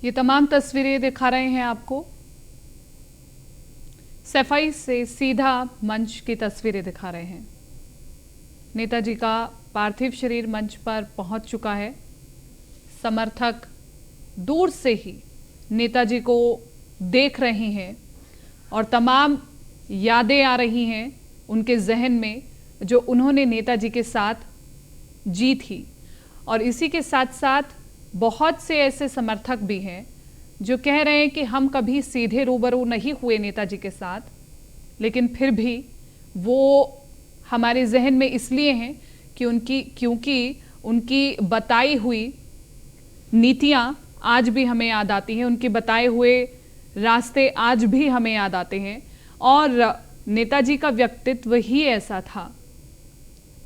ये तमाम तस्वीरें दिखा रहे हैं आपको। सफाई से सीधा मंच की तस्वीरें दिखा रहे हैं। नेताजी का पार्थिव शरीर मंच पर पहुंच चुका है। समर्थक दूर से ही नेताजी को देख रहे हैं और तमाम यादें आ रही हैं उनके जहन में जो उन्होंने नेताजी के साथ जी थी। और इसी के साथ साथ बहुत से ऐसे समर्थक भी हैं जो कह रहे हैं कि हम कभी सीधे रूबरू नहीं हुए नेताजी के साथ, लेकिन फिर भी वो हमारे जहन में इसलिए हैं कि क्योंकि उनकी बताई हुई नीतियां आज भी हमें याद आती हैं, उनके बताए हुए रास्ते आज भी हमें याद आते हैं। और नेताजी का व्यक्तित्व ही ऐसा था।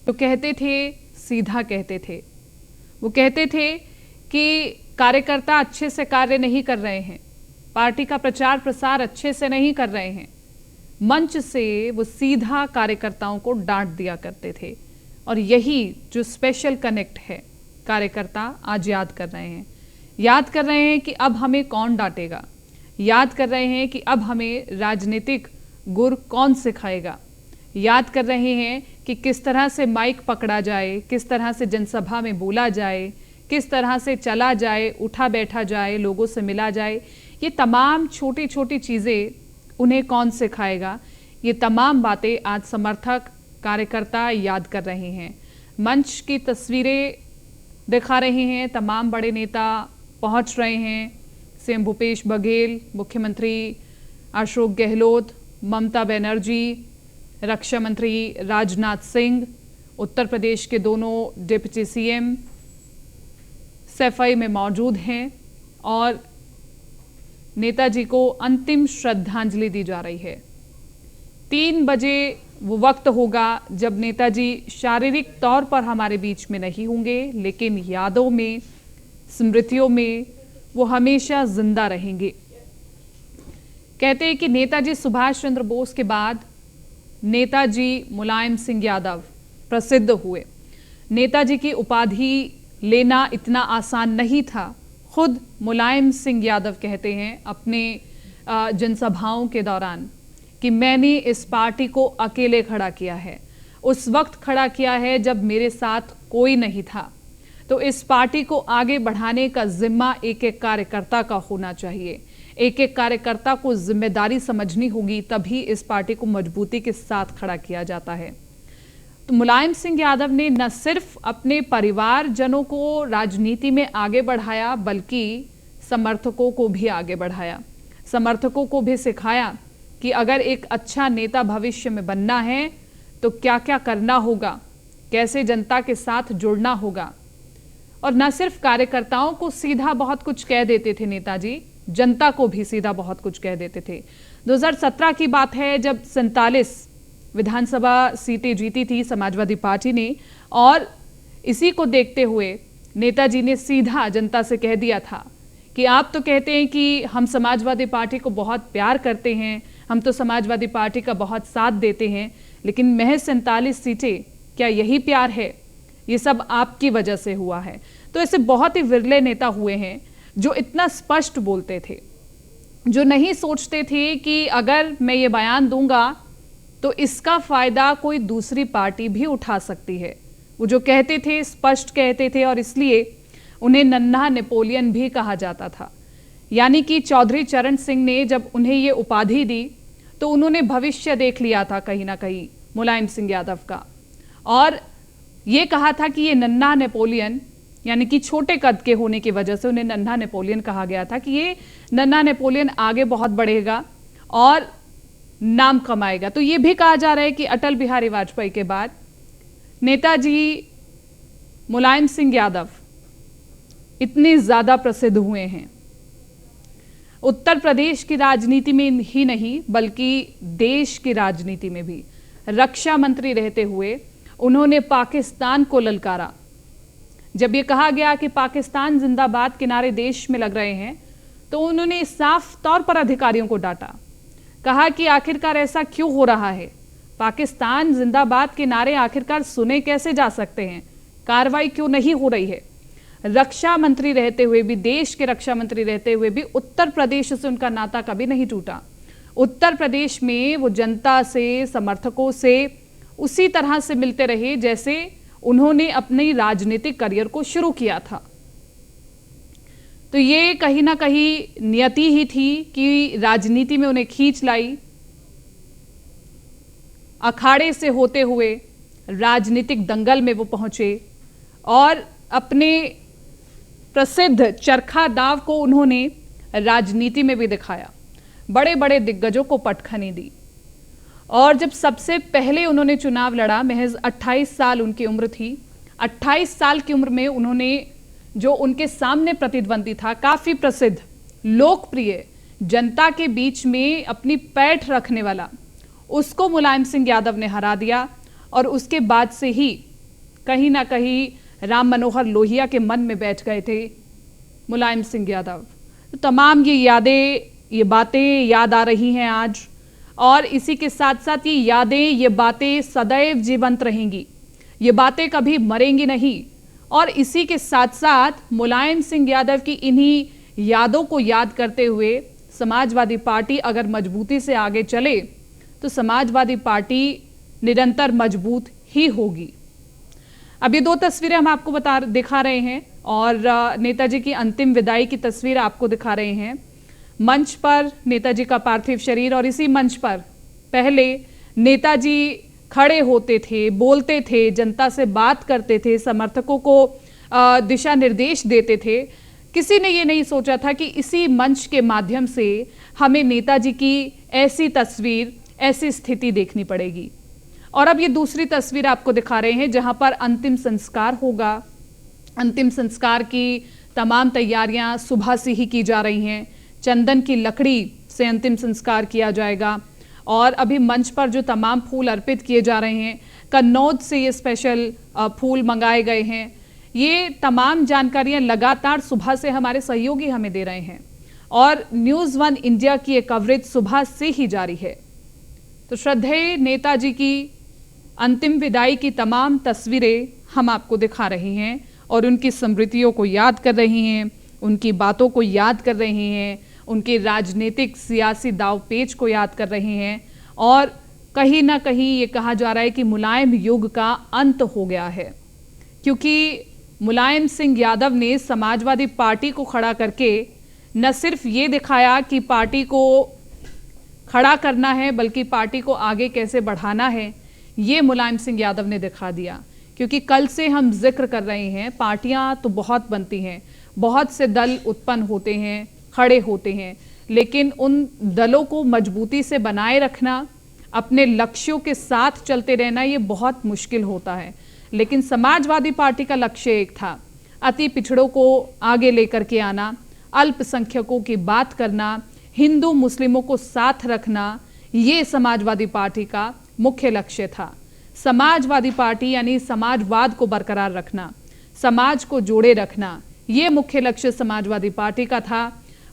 तो कहते थे, सीधा कहते थे। वो कहते थे कि कार्यकर्ता अच्छे से कार्य नहीं कर रहे हैं, पार्टी का प्रचार प्रसार अच्छे से नहीं कर रहे हैं। मंच से वो सीधा कार्यकर्ताओं को डांट दिया करते थे। और यही जो स्पेशल कनेक्ट है कार्यकर्ता आज याद कर रहे हैं। याद कर रहे हैं कि अब हमें कौन डांटेगा, याद कर रहे हैं कि अब हमें राजनीतिक गुर कौन सिखाएगा, याद कर रहे हैं कि किस तरह से माइक पकड़ा जाए, किस तरह से जनसभा में बोला जाए, किस तरह से चला जाए, उठा बैठा जाए, लोगों से मिला जाए। ये तमाम छोटी छोटी चीज़ें उन्हें कौन सिखाएगा। ये तमाम बातें आज समर्थक कार्यकर्ता याद कर रहे हैं। मंच की तस्वीरें दिखा रहे हैं। तमाम बड़े नेता पहुंच रहे हैं। सीएम भूपेश बघेल, मुख्यमंत्री अशोक गहलोत, ममता बनर्जी, रक्षा मंत्री राजनाथ सिंह, उत्तर प्रदेश के दोनों डिप्टी सीएम सफाई में मौजूद हैं और नेताजी को अंतिम श्रद्धांजलि दी जा रही है। 3 बजे वो वक्त होगा जब नेताजी शारीरिक तौर पर हमारे बीच में नहीं होंगे, लेकिन यादों में, स्मृतियों में वो हमेशा जिंदा रहेंगे। कहते हैं कि नेताजी सुभाष चंद्र बोस के बाद नेताजी मुलायम सिंह यादव प्रसिद्ध हुए। नेताजी की उपाधि लेना इतना आसान नहीं था। खुद मुलायम सिंह यादव कहते हैं अपने जनसभाओं के दौरान कि मैंने इस पार्टी को अकेले खड़ा किया है, उस वक्त खड़ा किया है जब मेरे साथ कोई नहीं था। तो इस पार्टी को आगे बढ़ाने का जिम्मा एक एक कार्यकर्ता का होना चाहिए। एक एक कार्यकर्ता को जिम्मेदारी समझनी होगी, तभी इस पार्टी को मजबूती के साथ खड़ा किया जाता है। तो मुलायम सिंह यादव ने न सिर्फ अपने परिवारजनों को राजनीति में आगे बढ़ाया, बल्कि समर्थकों को भी आगे बढ़ाया। समर्थकों को भी सिखाया कि अगर एक अच्छा नेता भविष्य में बनना है तो क्या क्या करना होगा, कैसे जनता के साथ जुड़ना होगा। और न सिर्फ कार्यकर्ताओं को सीधा बहुत कुछ कह देते थे नेताजी, जनता को भी सीधा बहुत कुछ कह देते थे। 2017 की बात है जब 47 विधानसभा सीटें जीती थी समाजवादी पार्टी ने, और इसी को देखते हुए नेताजी ने सीधा जनता से कह दिया था कि आप तो कहते हैं कि हम समाजवादी पार्टी को बहुत प्यार करते हैं, हम तो समाजवादी पार्टी का बहुत साथ देते हैं, लेकिन महज 47 सीटें, क्या यही प्यार है? ये सब आपकी वजह से हुआ है। तो ऐसे बहुत ही विरले नेता हुए हैं जो इतना स्पष्ट बोलते थे, जो नहीं सोचते थे कि अगर मैं ये बयान दूंगा तो इसका फायदा कोई दूसरी पार्टी भी उठा सकती है। वो जो कहते थे स्पष्ट कहते थे, और इसलिए उन्हें नन्हा नेपोलियन भी कहा जाता था। यानी कि चौधरी चरण सिंह ने जब उन्हें ये उपाधि दी तो उन्होंने भविष्य देख लिया था कहीं ना कहीं मुलायम सिंह यादव का, और ये कहा था कि ये नन्हा नेपोलियन, यानी कि छोटे कद के होने की वजह से उन्हें नन्हा नेपोलियन कहा गया था, कि ये नन्हा नेपोलियन आगे बहुत बढ़ेगा और नाम कमाएगा। तो ये भी कहा जा रहा है कि अटल बिहारी वाजपेयी के बाद नेताजी मुलायम सिंह यादव इतने ज्यादा प्रसिद्ध हुए हैं, उत्तर प्रदेश की राजनीति में ही नहीं बल्कि देश की राजनीति में भी। रक्षा मंत्री रहते हुए उन्होंने पाकिस्तान को ललकारा। जब ये कहा गया कि पाकिस्तान जिंदाबाद के नारे देश में लग रहे हैं, तो उन्होंने साफ तौर पर अधिकारियों को डांटा, कहा कि आखिरकार ऐसा क्यों हो रहा है, पाकिस्तान जिंदाबाद के नारे आखिरकार सुने कैसे जा सकते हैं, कार्रवाई क्यों नहीं हो रही है। रक्षा मंत्री रहते हुए भी, देश के रक्षा मंत्री रहते हुए भी उत्तर प्रदेश से उनका नाता कभी नहीं टूटा। उत्तर प्रदेश में वो जनता से, समर्थकों से उसी तरह से मिलते रहे जैसे उन्होंने अपनी राजनीतिक करियर को शुरू किया था। तो ये कहीं ना कहीं नियति ही थी कि राजनीति में उन्हें खींच लाई। अखाड़े से होते हुए राजनीतिक दंगल में वो पहुंचे और अपने प्रसिद्ध चरखा दाव को उन्होंने राजनीति में भी दिखाया। बड़े बड़े दिग्गजों को पटखनी दी और जब सबसे पहले उन्होंने चुनाव लड़ा, महज 28 साल उनकी उम्र थी। 28 साल की उम्र में उन्होंने जो उनके सामने प्रतिद्वंदी था, काफी प्रसिद्ध, लोकप्रिय, जनता के बीच में अपनी पैठ रखने वाला, उसको मुलायम सिंह यादव ने हरा दिया। और उसके बाद से ही कहीं ना कहीं राम मनोहर लोहिया के मन में बैठ गए थे मुलायम सिंह यादव। तो तमाम ये यादें, ये बातें याद आ रही हैं आज, और इसी के साथ साथ ये यादें, ये बातें सदैव जीवंत रहेंगी, ये बातें कभी मरेंगी नहीं। और इसी के साथ साथ मुलायम सिंह यादव की इन्हीं यादों को याद करते हुए समाजवादी पार्टी अगर मजबूती से आगे चले तो समाजवादी पार्टी निरंतर मजबूत ही होगी। अब ये दो तस्वीरें हम आपको दिखा रहे हैं और नेताजी की अंतिम विदाई की तस्वीर आपको दिखा रहे हैं। मंच पर नेताजी का पार्थिव शरीर और इसी मंच पर पहले नेताजी खड़े होते थे, बोलते थे, जनता से बात करते थे, समर्थकों को दिशा निर्देश देते थे। किसी ने ये नहीं सोचा था कि इसी मंच के माध्यम से हमें नेताजी की ऐसी तस्वीर, ऐसी स्थिति देखनी पड़ेगी। और अब ये दूसरी तस्वीर आपको दिखा रहे हैं जहां पर अंतिम संस्कार होगा। अंतिम संस्कार की तमाम तैयारियां सुबह से ही की जा रही हैं। चंदन की लकड़ी से अंतिम संस्कार किया जाएगा और अभी मंच पर जो तमाम फूल अर्पित किए जा रहे हैं, कन्नौज से ये स्पेशल फूल मंगाए गए हैं। ये तमाम जानकारियां लगातार सुबह से हमारे सहयोगी हमें दे रहे हैं और न्यूज़ 1 इंडिया की ये कवरेज सुबह से ही जारी है। तो श्रद्धेय नेताजी की अंतिम विदाई की तमाम तस्वीरें हम आपको दिखा रहे हैं और उनकी स्मृतियों को याद कर रहे हैं, उनकी बातों को याद कर रहे हैं, उनके राजनीतिक सियासी दावपेच को याद कर रहे हैं। और कहीं ना कहीं ये कहा जा रहा है कि मुलायम युग का अंत हो गया है, क्योंकि मुलायम सिंह यादव ने समाजवादी पार्टी को खड़ा करके न सिर्फ ये दिखाया कि पार्टी को खड़ा करना है, बल्कि पार्टी को आगे कैसे बढ़ाना है, ये मुलायम सिंह यादव ने दिखा दिया। क्योंकि कल से हम जिक्र कर रहे हैं, पार्टियां तो बहुत बनती हैं, बहुत से दल उत्पन्न होते हैं, खड़े होते हैं, लेकिन उन दलों को मजबूती से बनाए रखना, अपने लक्ष्यों के साथ चलते रहना, ये बहुत मुश्किल होता है। लेकिन समाजवादी पार्टी का लक्ष्य एक था, अति पिछड़ों को आगे लेकर के आना, अल्पसंख्यकों की बात करना, हिंदू मुस्लिमों को साथ रखना, ये समाजवादी पार्टी का मुख्य लक्ष्य था। समाजवादी पार्टी यानी समाजवाद को बरकरार रखना, समाज को जोड़े रखना, ये मुख्य लक्ष्य समाजवादी पार्टी का था।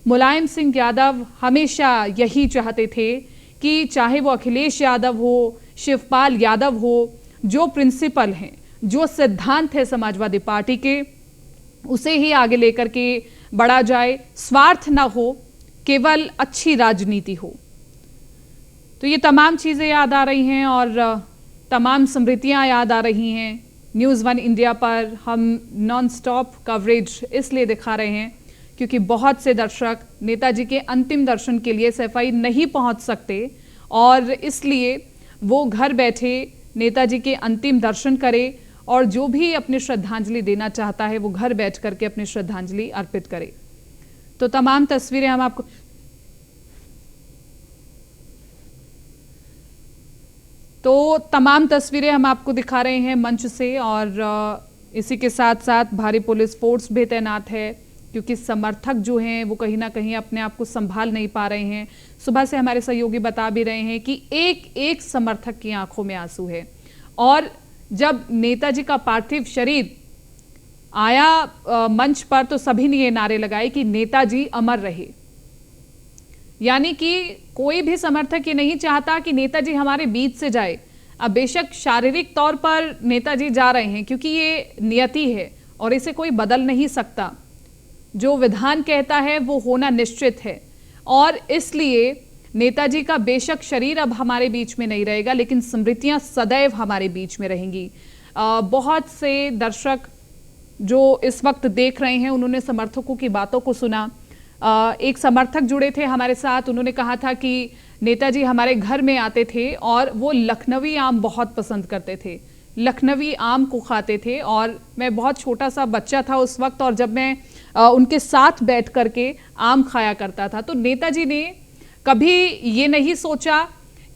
मुलायम सिंह यादव हमेशा यही चाहते थे कि चाहे वो अखिलेश यादव हो, शिवपाल यादव हो, जो प्रिंसिपल हैं, जो सिद्धांत है समाजवादी पार्टी के, उसे ही आगे लेकर के बढ़ा जाए, स्वार्थ ना हो, केवल अच्छी राजनीति हो। तो ये तमाम चीज़ें याद आ रही हैं और तमाम स्मृतियां याद आ रही हैं। न्यूज़ 1 इंडिया पर हम नॉन स्टॉप कवरेज इसलिए दिखा रहे हैं क्योंकि बहुत से दर्शक नेताजी के अंतिम दर्शन के लिए सफाई नहीं पहुंच सकते और इसलिए वो घर बैठे नेताजी के अंतिम दर्शन करे और जो भी अपनी श्रद्धांजलि देना चाहता है वो घर बैठ करके अपनी श्रद्धांजलि अर्पित करे। तो तमाम तस्वीरें हम आपको हम आपको दिखा रहे हैं मंच से और इसी के साथ साथ भारी पुलिस फोर्स भी तैनात है क्योंकि समर्थक जो हैं वो कहीं ना कहीं अपने आप को संभाल नहीं पा रहे हैं। सुबह से हमारे सहयोगी बता भी रहे हैं कि एक एक समर्थक की आंखों में आंसू है और जब नेताजी का पार्थिव शरीर आया मंच पर तो सभी ने ये नारे लगाए कि नेताजी अमर रहे। यानी कि कोई भी समर्थक ये नहीं चाहता कि नेताजी हमारे बीच से जाए। अब बेशक शारीरिक तौर पर नेताजी जा रहे हैं क्योंकि ये नियति है, और इसे कोई बदल नहीं सकता। जो विधान कहता है वो होना निश्चित है और इसलिए नेताजी का बेशक शरीर अब हमारे बीच में नहीं रहेगा, लेकिन स्मृतियां सदैव हमारे बीच में रहेंगी। बहुत से दर्शक जो इस वक्त देख रहे हैं उन्होंने समर्थकों की बातों को सुना। एक समर्थक जुड़े थे हमारे साथ, उन्होंने कहा था कि नेताजी हमारे घर में आते थे और वो लखनवी आम बहुत पसंद करते थे, लखनवी आम को खाते थे। और मैं बहुत छोटा सा बच्चा था उस वक्त, और जब मैं उनके साथ बैठ करके आम खाया करता था, तो नेताजी ने कभी ये नहीं सोचा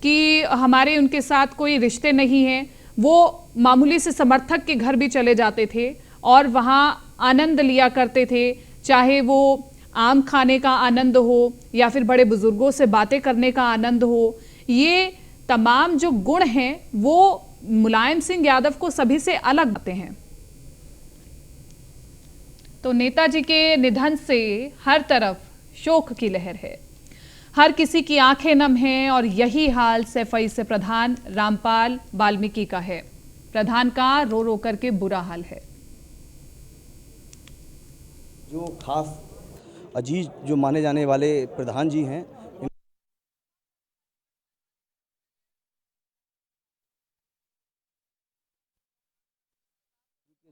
कि हमारे उनके साथ कोई रिश्ते नहीं हैं। वो मामूली से समर्थक के घर भी चले जाते थे और वहाँ आनंद लिया करते थे, चाहे वो आम खाने का आनंद हो या फिर बड़े बुजुर्गों से बातें करने का आनंद हो। ये तमाम जो गुण हैं वो मुलायम सिंह यादव को सभी से अलग आते हैं। तो नेताजी के निधन से हर तरफ शोक की लहर है, हर किसी की आंखें नम हैं और यही हाल सैफई से प्रधान रामपाल वाल्मीकि का है। प्रधान का रो रो करके बुरा हाल है। जो खास अजीज जो माने जाने वाले प्रधान जी हैं,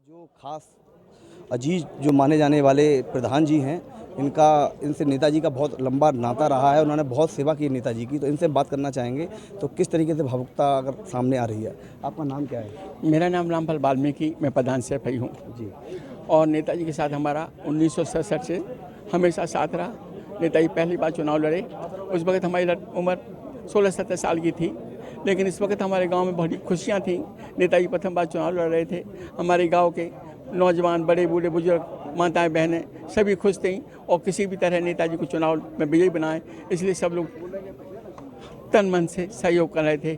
जो खास अजीज जो माने जाने वाले प्रधान जी हैं, इनसे नेताजी का बहुत लंबा नाता रहा है। उन्होंने बहुत सेवा की नेताजी की, तो इनसे बात करना चाहेंगे। तो किस तरीके से भावुकता अगर सामने आ रही है? आपका नाम क्या है? मेरा नाम रामपाल वाल्मीकि, मैं प्रधान सैफई हूँ जी। और नेताजी के साथ हमारा 1967 से हमेशा साथ रहा। नेताजी पहली बार चुनाव लड़े, उस वक्त हमारी उम्र 16-17 साल की थी, लेकिन इस वक्त हमारे गांव में बड़ी खुशियां थीं। नेताजी प्रथम बार चुनाव लड़ रहे थे। हमारे गांव के नौजवान, बड़े बूढ़े बुजुर्ग, माताएं बहनें सभी खुश थीं और किसी भी तरह नेताजी को चुनाव में विजयी बनाए, इसलिए सब लोग तन मन से सहयोग कर रहे थे।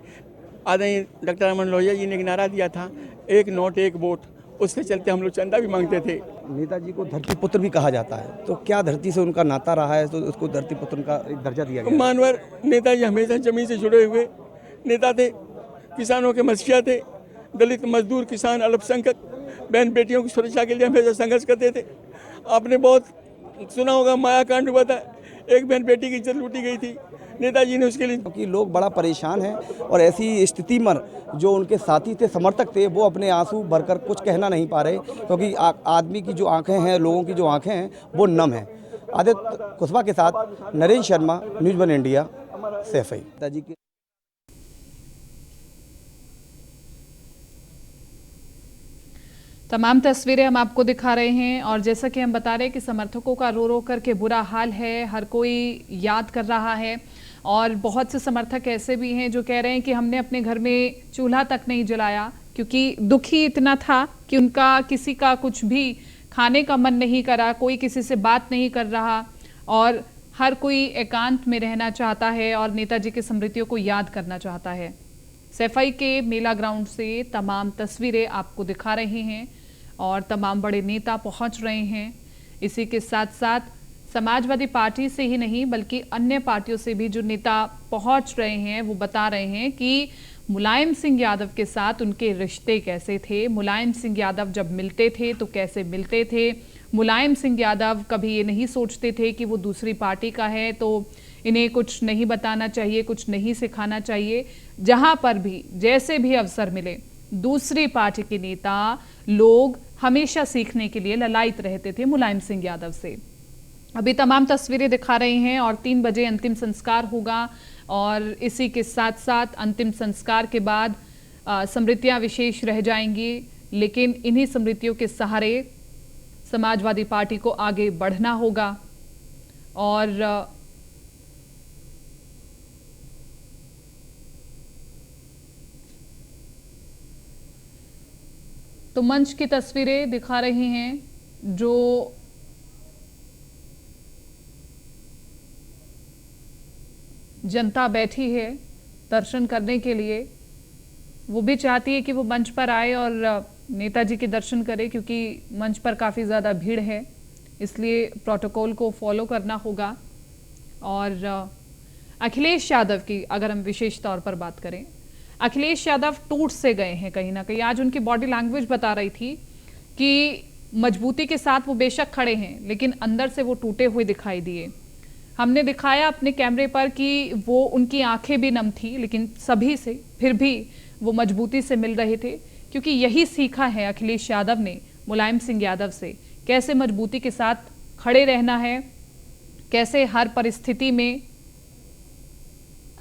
आदरणीय डॉक्टर रमन लोहिया जी ने एक नारा दिया था, एक नोट एक वोट, उसके चलते हम लोग चंदा भी मांगते थे। नेताजी को धरती पुत्र भी कहा जाता है, तो क्या धरती से उनका नाता रहा है तो उसको धरती पुत्र का एक दर्जा दिया गया? मानवर नेताजी हमेशा जमीन से जुड़े हुए नेता थे, किसानों के मसीहा थे, दलित, मजदूर, किसान, अल्पसंख्यक, बहन बेटियों की सुरक्षा के लिए हमेशा संघर्ष करते थे। आपने बहुत सुना होगा, माया कांड हुआ था, एक बहन बेटी की इज्जत लूटी गई थी, नेताजी ने उसके लिए। क्योंकि लोग बड़ा परेशान हैं और ऐसी स्थिति में जो उनके साथी थे, समर्थक थे, वो अपने आंसू भरकर कुछ कहना नहीं पा रहे, क्योंकि आदमी की जो आंखें हैं, लोगों की जो आंखें हैं वो नम हैं। आदित्य कुशवाहा के साथ Narendra Sharma, news one India, Saifai. Netaji की तमाम तस्वीरें हम आपको दिखा रहे हैं और जैसा कि हम बता रहे हैं कि समर्थकों का रो रो करके बुरा हाल है, हर कोई याद कर रहा है। और बहुत से समर्थक ऐसे भी हैं जो कह रहे हैं कि हमने अपने घर में चूल्हा तक नहीं जलाया, क्योंकि दुख ही इतना था कि उनका किसी का कुछ भी खाने का मन नहीं करा, कोई किसी से बात नहीं कर रहा और हर कोई एकांत में रहना चाहता है और नेताजी की स्मृतियों को याद करना चाहता है। सैफई के मेला ग्राउंड से तमाम तस्वीरें आपको दिखा रहे हैं और तमाम बड़े नेता पहुंच रहे हैं। इसी के साथ साथ समाजवादी पार्टी से ही नहीं बल्कि अन्य पार्टियों से भी जो नेता पहुंच रहे हैं वो बता रहे हैं कि मुलायम सिंह यादव के साथ उनके रिश्ते कैसे थे, मुलायम सिंह यादव जब मिलते थे तो कैसे मिलते थे। मुलायम सिंह यादव कभी ये नहीं सोचते थे कि वो दूसरी पार्टी का है तो इन्हें कुछ नहीं बताना चाहिए, कुछ नहीं सिखाना चाहिए। जहां पर भी जैसे भी अवसर मिले दूसरी पार्टी के नेता लोग हमेशा सीखने के लिए ललायत रहते थे मुलायम सिंह यादव से। अभी तमाम तस्वीरें दिखा रहे हैं और 3 बजे अंतिम संस्कार होगा और इसी के साथ साथ अंतिम संस्कार के बाद स्मृतियां विशेष रह जाएंगी, लेकिन इन्हीं स्मृतियों के सहारे समाजवादी पार्टी को आगे बढ़ना होगा। और तो मंच की तस्वीरें दिखा रही हैं जो जनता बैठी है दर्शन करने के लिए, वो भी चाहती है कि वो मंच पर आए और नेताजी के दर्शन करे, क्योंकि मंच पर काफ़ी ज़्यादा भीड़ है, इसलिए प्रोटोकॉल को फॉलो करना होगा। और अखिलेश यादव की अगर हम विशेष तौर पर बात करें, अखिलेश यादव टूट से गए हैं कहीं ना कहीं। आज उनकी बॉडी लैंग्वेज बता रही थी कि मजबूती के साथ वो बेशक खड़े हैं, लेकिन अंदर से वो टूटे हुए दिखाई दिए। हमने दिखाया अपने कैमरे पर कि वो उनकी आंखें भी नम थी, लेकिन सभी से फिर भी वो मजबूती से मिल रहे थे, क्योंकि यही सीखा है अखिलेश यादव ने मुलायम सिंह यादव से, कैसे मजबूती के साथ खड़े रहना है, कैसे हर परिस्थिति में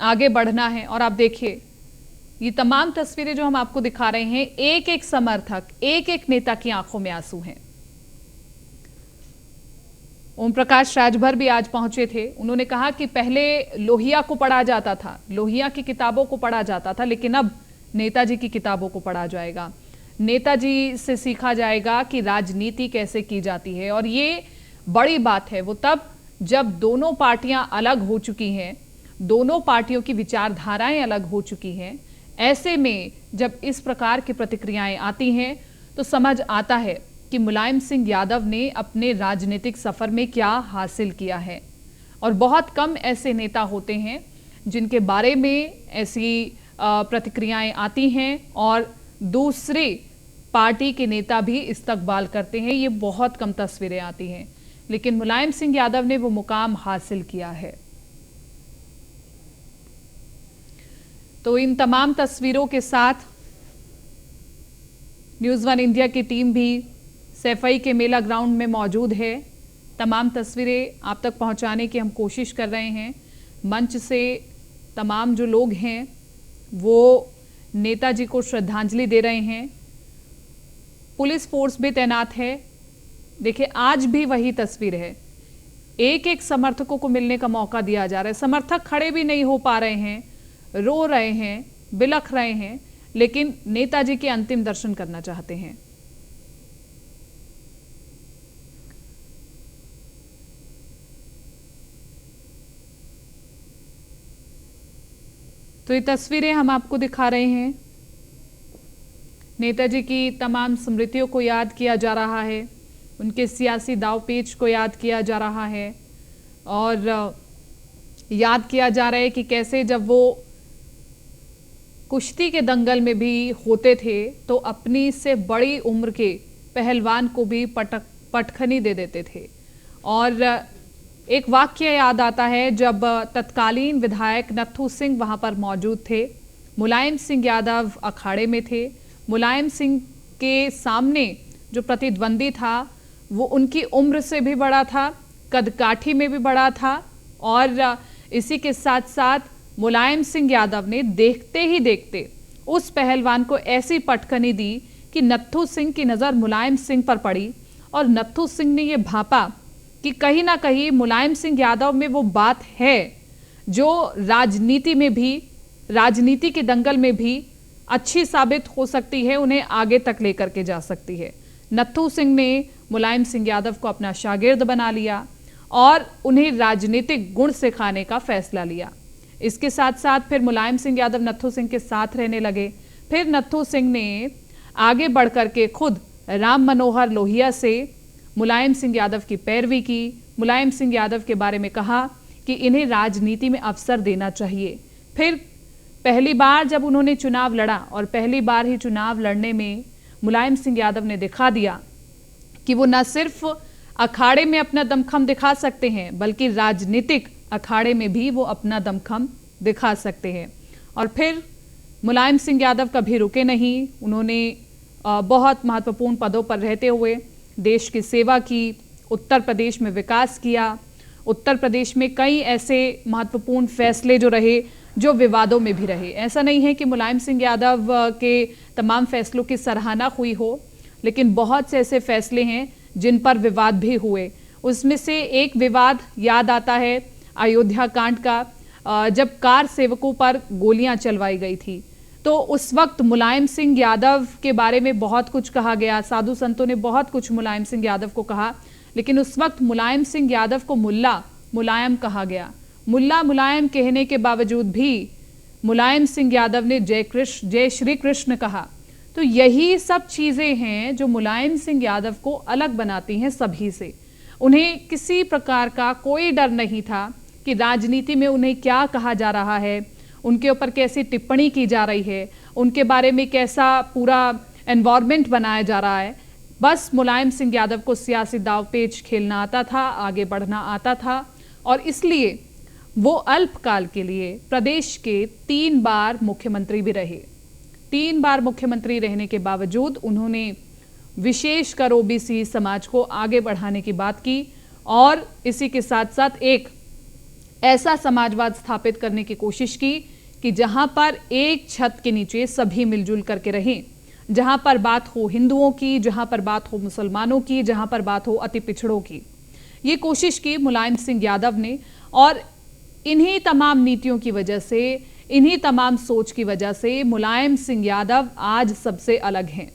आगे बढ़ना है। और आप देखिए ये तमाम तस्वीरें जो हम आपको दिखा रहे हैं, एक एक समर्थक, एक एक नेता की आंखों में आंसू हैं। ओम प्रकाश राजभर भी आज पहुंचे थे। उन्होंने कहा कि पहले लोहिया को पढ़ा जाता था, लोहिया की किताबों को पढ़ा जाता था, लेकिन अब नेताजी की किताबों को पढ़ा जाएगा, नेताजी से सीखा जाएगा कि राजनीति कैसे की जाती है। और ये बड़ी बात है वो तब जब दोनों पार्टियां अलग हो चुकी हैं, दोनों पार्टियों की विचारधाराएं अलग हो चुकी हैं। ऐसे में जब इस प्रकार की प्रतिक्रियाएं आती हैं तो समझ आता है कि मुलायम सिंह यादव ने अपने राजनीतिक सफर में क्या हासिल किया है। और बहुत कम ऐसे नेता होते हैं जिनके बारे में ऐसी प्रतिक्रियाएं आती हैं और दूसरे पार्टी के नेता भी इस्तकबाल करते हैं। ये बहुत कम तस्वीरें आती हैं, लेकिन मुलायम सिंह यादव ने वो मुकाम हासिल किया है। तो इन तमाम तस्वीरों के साथ न्यूज़ वन इंडिया की टीम भी सैफई के मेला ग्राउंड में मौजूद है। तमाम तस्वीरें आप तक पहुंचाने की हम कोशिश कर रहे हैं। मंच से तमाम जो लोग हैं वो नेताजी को श्रद्धांजलि दे रहे हैं। पुलिस फोर्स भी तैनात है। देखिए आज भी वही तस्वीर है, एक एक समर्थकों को मिलने का मौका दिया जा रहा है। समर्थक खड़े भी नहीं हो पा रहे हैं, रो रहे हैं, बिलख रहे हैं, लेकिन नेताजी के अंतिम दर्शन करना चाहते हैं। तो ये तस्वीरें हम आपको दिखा रहे हैं। नेताजी की तमाम स्मृतियों को याद किया जा रहा है, उनके सियासी दावपेच को याद किया जा रहा है और याद किया जा रहा है कि कैसे जब वो कुश्ती के दंगल में भी होते थे तो अपनी से बड़ी उम्र के पहलवान को भी पटखनी दे देते थे। और एक वाक्य याद आता है जब तत्कालीन विधायक नत्थू सिंह वहां पर मौजूद थे, मुलायम सिंह यादव अखाड़े में थे। मुलायम सिंह के सामने जो प्रतिद्वंदी था वो उनकी उम्र से भी बड़ा था, कदकाठी में भी बड़ा था और इसी के साथ साथ मुलायम सिंह यादव ने देखते ही देखते उस पहलवान को ऐसी पटखनी दी कि नत्थू सिंह की नज़र मुलायम सिंह पर पड़ी और नत्थू सिंह ने ये भांपा कि कहीं ना कहीं मुलायम सिंह यादव में वो बात है जो राजनीति में भी, राजनीति के दंगल में भी अच्छी साबित हो सकती है, उन्हें आगे तक लेकर के जा सकती है। नत्थू सिंह ने मुलायम सिंह यादव को अपना शागिर्द बना लिया और उन्हें राजनीतिक गुण सिखाने का फैसला लिया। इसके साथ साथ फिर मुलायम सिंह यादव नत्थू सिंह के साथ रहने लगे। फिर नत्थू सिंह ने आगे बढ़ कर के खुद राम मनोहर लोहिया से मुलायम सिंह यादव की पैरवी की, मुलायम सिंह यादव के बारे में कहा कि इन्हें राजनीति में अवसर देना चाहिए। फिर पहली बार जब उन्होंने चुनाव लड़ा और पहली बार ही चुनाव लड़ने में मुलायम सिंह यादव ने दिखा दिया कि वो न सिर्फ अखाड़े में अपना दमखम दिखा सकते हैं बल्कि राजनीतिक अखाड़े में भी वो अपना दमखम दिखा सकते हैं। और फिर मुलायम सिंह यादव कभी रुके नहीं, उन्होंने बहुत महत्वपूर्ण पदों पर रहते हुए देश की सेवा की, उत्तर प्रदेश में विकास किया। उत्तर प्रदेश में कई ऐसे महत्वपूर्ण फैसले जो रहे जो विवादों में भी रहे। ऐसा नहीं है कि मुलायम सिंह यादव के तमाम फैसलों की सराहना हुई हो, लेकिन बहुत से ऐसे फैसले हैं जिन पर विवाद भी हुए। उसमें से एक विवाद याद आता है अयोध्या कांड का, जब कार सेवकों पर गोलियां चलवाई गई थी तो उस वक्त मुलायम सिंह यादव के बारे में बहुत कुछ कहा गया, साधु संतों ने बहुत कुछ मुलायम सिंह यादव को कहा, लेकिन उस वक्त मुलायम सिंह यादव को मुल्ला मुलायम कहा गया। मुल्ला मुलायम कहने के बावजूद भी मुलायम सिंह यादव ने जय श्री कृष्ण कहा। तो यही सब चीज़ें हैं जो मुलायम सिंह यादव को अलग बनाती हैं सभी से। उन्हें किसी प्रकार का कोई डर नहीं था कि राजनीति में उन्हें क्या कहा जा रहा है, उनके ऊपर कैसी टिप्पणी की जा रही है, उनके बारे में कैसा पूरा एनवायरनमेंट बनाया जा रहा है। बस मुलायम सिंह यादव को सियासी दावपेच खेलना आता था, आगे बढ़ना आता था और इसलिए वो अल्पकाल के लिए प्रदेश के 3 बार मुख्यमंत्री भी रहे। 3 बार मुख्यमंत्री रहने के बावजूद उन्होंने विशेषकर ओबीसी समाज को आगे बढ़ाने की बात की और इसी के साथ साथ एक ऐसा समाजवाद स्थापित करने की कोशिश की कि जहां पर एक छत के नीचे सभी मिलजुल करके रहें, जहां पर बात हो हिंदुओं की, जहां पर बात हो मुसलमानों की, जहां पर बात हो अति पिछड़ों की। ये कोशिश की मुलायम सिंह यादव ने और इन्हीं तमाम नीतियों की वजह से, इन्हीं तमाम सोच की वजह से मुलायम सिंह यादव आज सबसे अलग हैं।